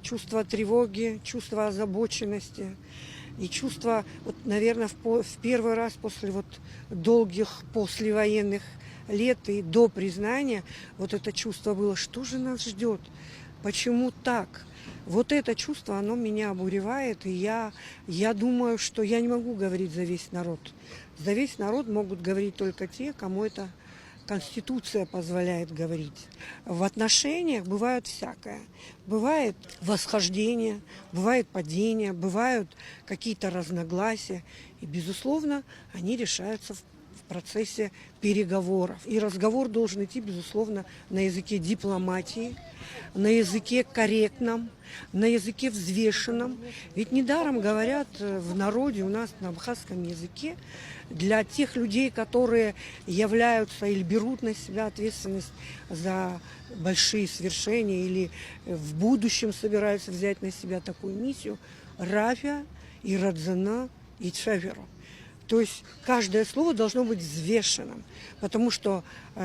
чувство тревоги, чувство озабоченности и чувство, вот, наверное, в первый раз после вот долгих послевоенных лет и до признания, вот это чувство было, что же нас ждет, почему так? Вот это чувство, оно меня обуревает, и я думаю, что я не могу говорить за весь народ. За весь народ могут говорить только те, кому это Конституция позволяет говорить. В отношениях бывает всякое. Бывает восхождение, бывает падение, бывают какие-то разногласия. И, безусловно, они решаются в процессе переговоров. И разговор должен идти, безусловно, на языке дипломатии, на языке корректном, на языке взвешенном. Ведь недаром говорят в народе у нас на абхазском языке для тех людей, которые являются или берут на себя ответственность за большие свершения или в будущем собираются взять на себя такую миссию, равя и радзана и чаверу. То есть каждое слово должно быть взвешенным, потому что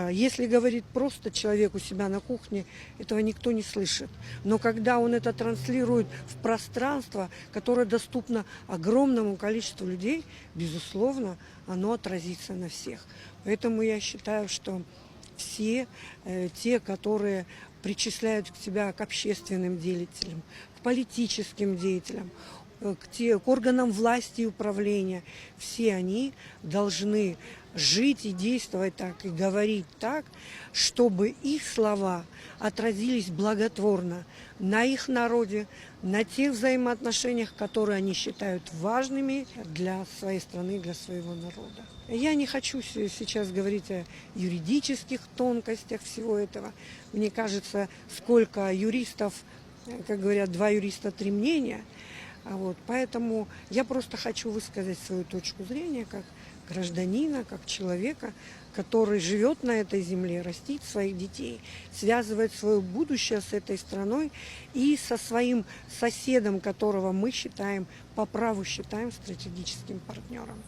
если говорит просто человек у себя на кухне, этого никто не слышит. Но когда он это транслирует в пространство, которое доступно огромному количеству людей, безусловно, оно отразится на всех. Поэтому я считаю, что все те, которые причисляют себя к общественным деятелям, к политическим деятелям, к органам власти и управления, все они должны жить и действовать так, и говорить так, чтобы их слова отразились благотворно на их народе, на тех взаимоотношениях, которые они считают важными для своей страны, для своего народа. Я не хочу сейчас говорить о юридических тонкостях всего этого. Мне кажется, сколько юристов, как говорят, два юриста, три мнения. Вот, поэтому я просто хочу высказать свою точку зрения как гражданина, как человека, который живет на этой земле, растит своих детей, связывает свое будущее с этой страной и со своим соседом, которого мы считаем, по праву считаем стратегическим партнером.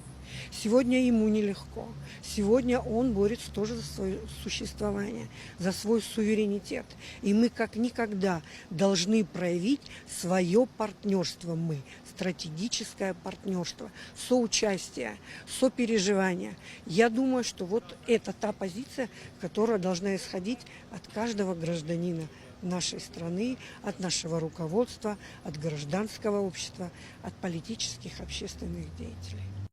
Сегодня ему нелегко. Сегодня он борется тоже за свое существование, за свой суверенитет. И мы как никогда должны проявить свое партнерство. Мы стратегическое партнерство, соучастие, сопереживание. Я думаю, что вот это та позиция, которая должна исходить от каждого гражданина нашей страны, от нашего руководства, от гражданского общества, от политических, общественных деятелей.